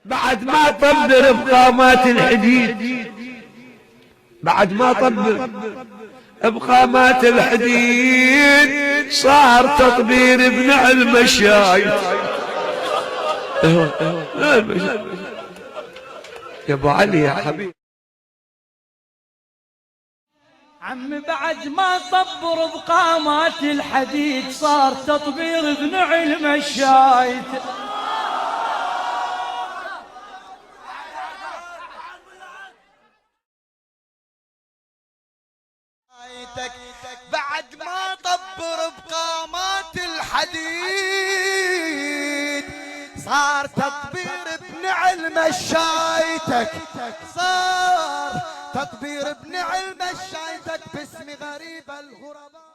بعد ما طبر بقامات الحديد، بعد ما طبر بقامات الحديد صار تطبير بنعل مشايت. يا ابو علي يا حبيبي عمي بعد ما طبر بقامات الحديد صار تطبير بنعل مشايت. بعد ما طبر بقامات الحديد صار تطبير بنعل مشايتك، صار تطبير بنعل مشايتك باسم غريب الغرباء.